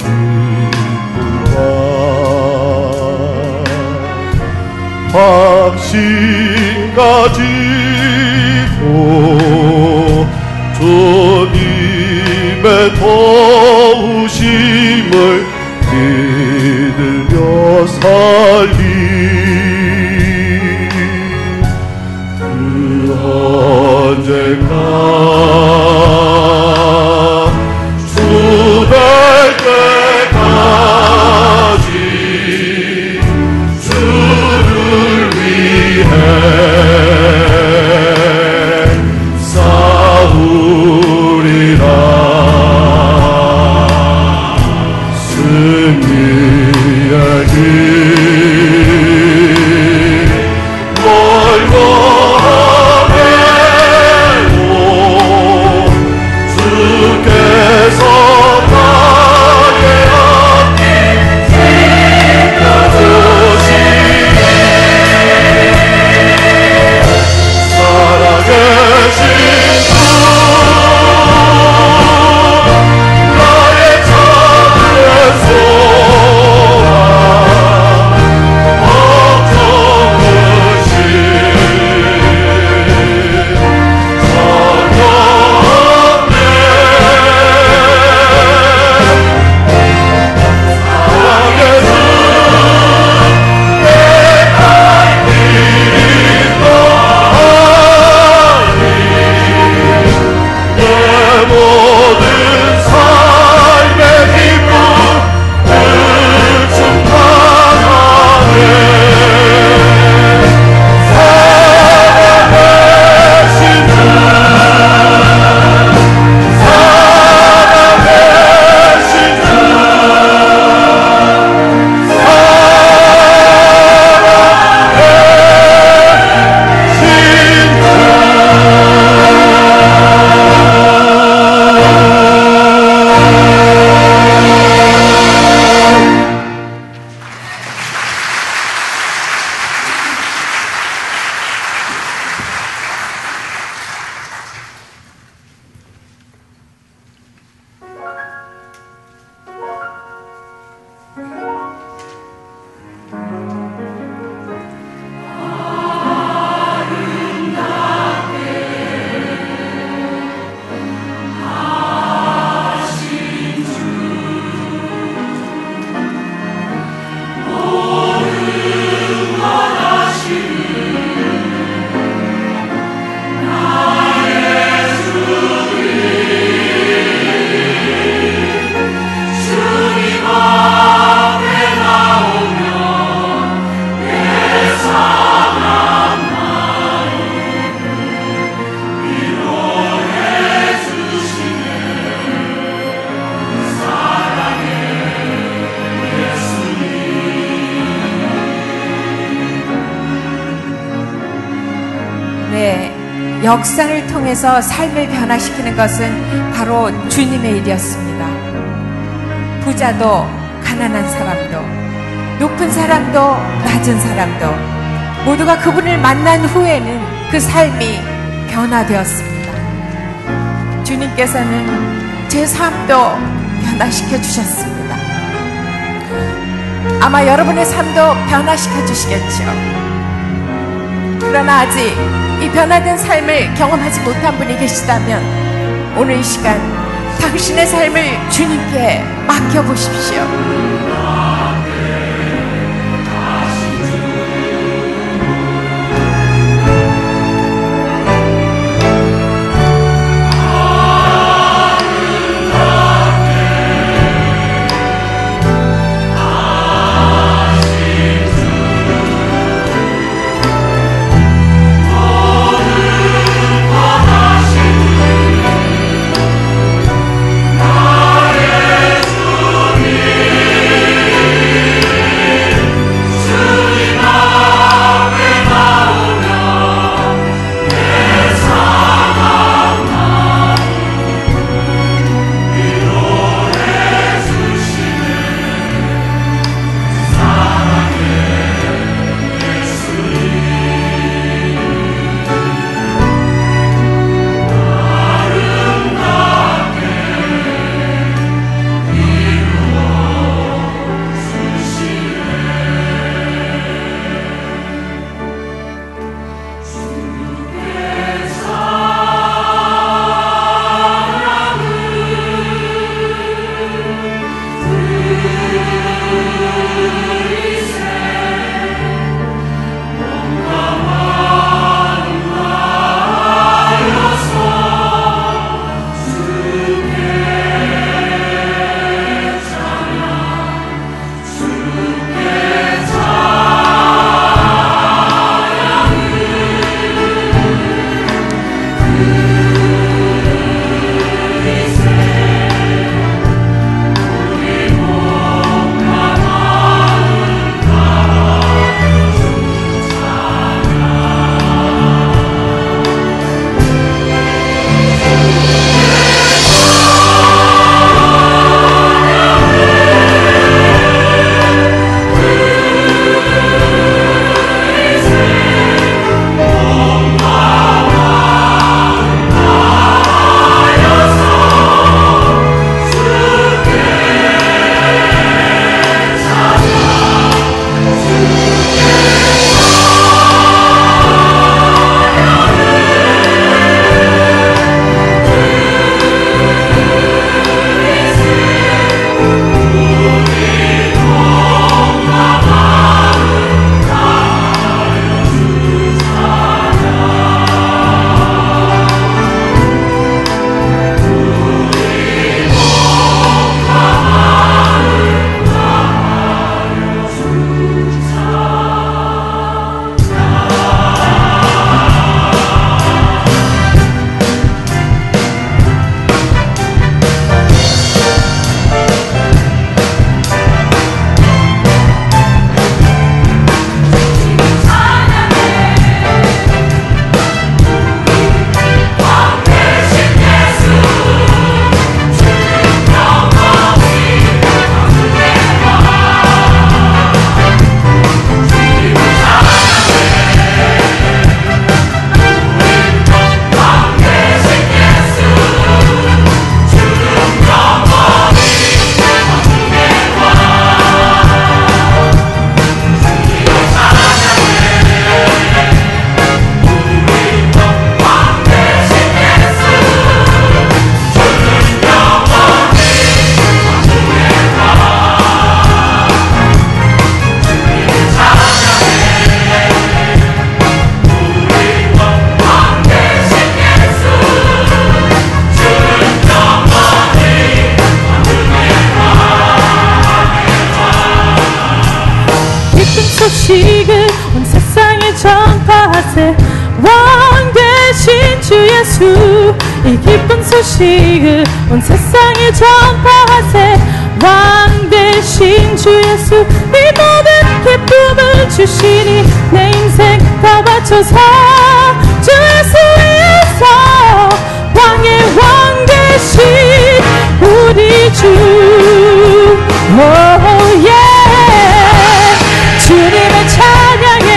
기쁨과 확신 가지고 주님의 도우심을 믿으며 살리 그 언젠가 주 될 때까지 주를 위해 싸우리라. 가운데 역사를 통해서 삶을 변화시키는 것은 바로 주님의 일이었습니다. 부자도 가난한 사람도 높은 사람도 낮은 사람도 모두가 그분을 만난 후에는 그 삶이 변화되었습니다. 주님께서는 제 삶도 변화시켜 주셨습니다. 아마 여러분의 삶도 변화시켜 주시겠죠. 그러나 아직 이 변화된 삶을 경험하지 못한 분이 계시다면 오늘 이 시간 당신의 삶을 주님께 맡겨보십시오. 소식을 온 세상에 전파하세. 왕 되신 주 예수, 이 기쁜 소식을 온 세상에 전파하세. 왕 되신 주 예수, 이 모든 기쁨을 주시니 내 인생 다 바쳐서 주 oh yeah. 주님의 찬양에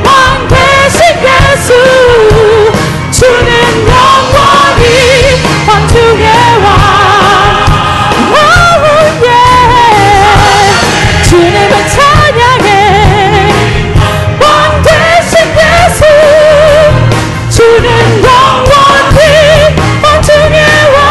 왕 되신 예수, 주는 영원히 왕 중의 왕, oh yeah. 주님의 찬양에 왕 되신 예수, 주는 영원히 왕 중의 왕.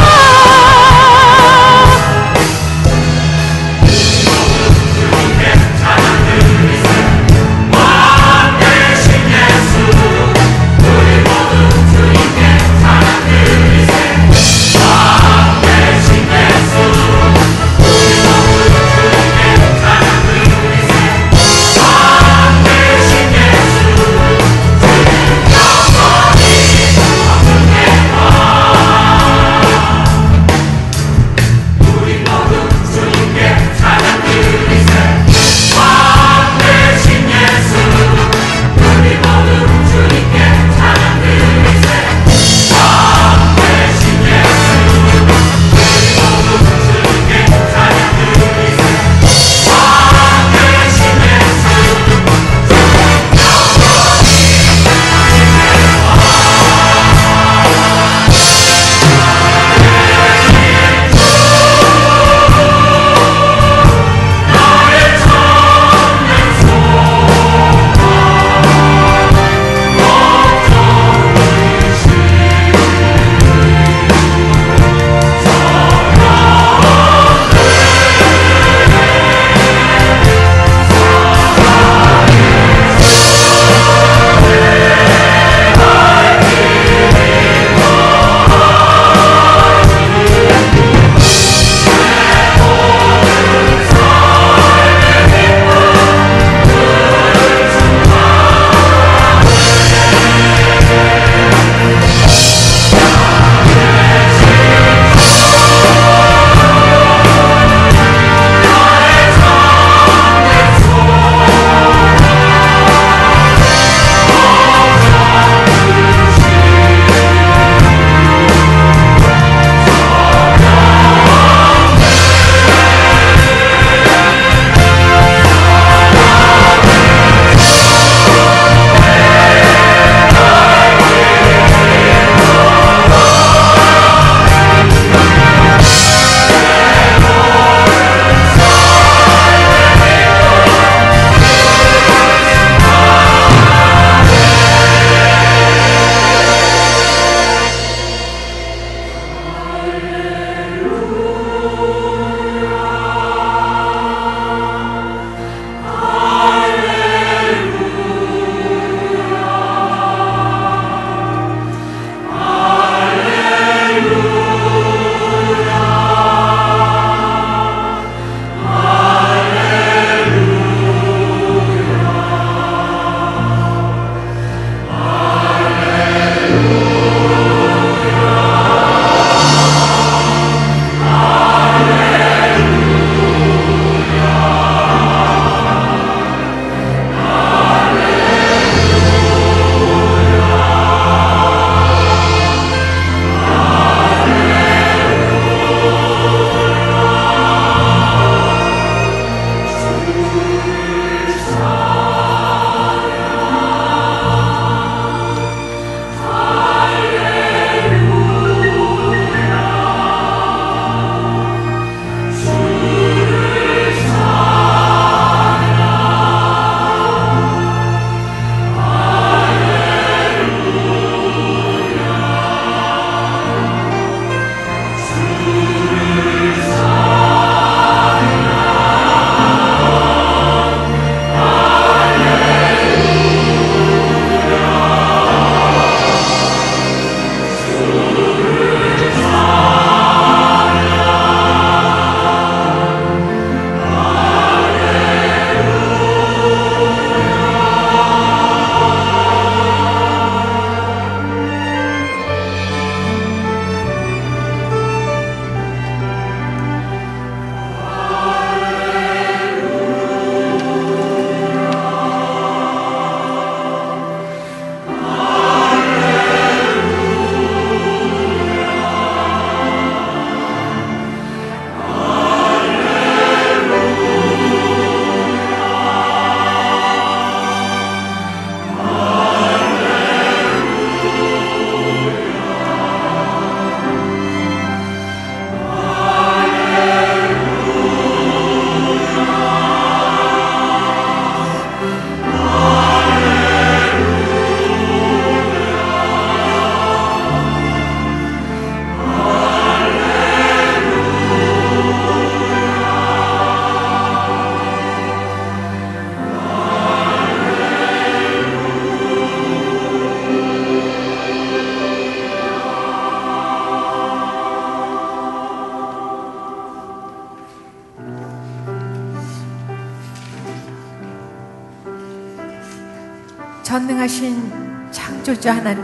전능하신 창조주 하나님,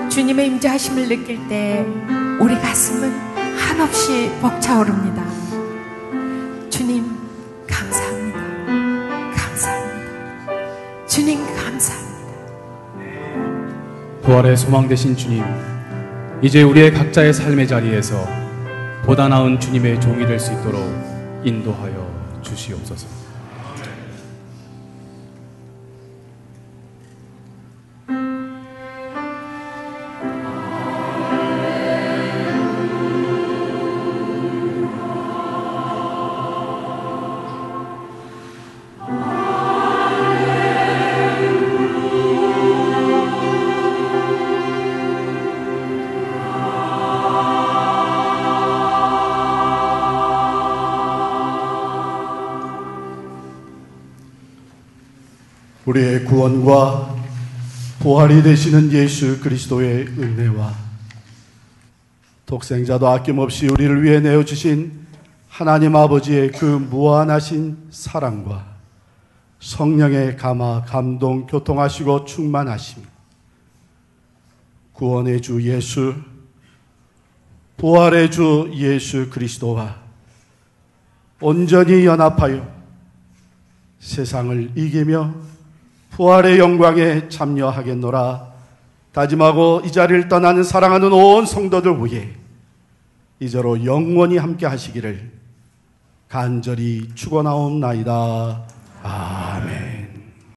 주님의 임재하심을 느낄 때 우리 가슴은 한없이 벅차오릅니다. 주님 감사합니다. 감사합니다. 주님 감사합니다. 부활의 소망 되신 주님, 이제 우리의 각자의 삶의 자리에서 보다 나은 주님의 종이 될 수 있도록 인도하여 주시옵소서. 우리의 구원과 부활이 되시는 예수 그리스도의 은혜와 독생자도 아낌없이 우리를 위해 내어주신 하나님 아버지의 그 무한하신 사랑과 성령의 감화, 감동, 교통하시고 충만하심, 구원의 주 예수, 부활의 주 예수 그리스도와 온전히 연합하여 세상을 이기며 부활의 영광에 참여하겠노라 다짐하고 이 자리를 떠나는 사랑하는 온 성도들 위해 이제로 영원히 함께 하시기를 간절히 축원하옵나이다. 아멘.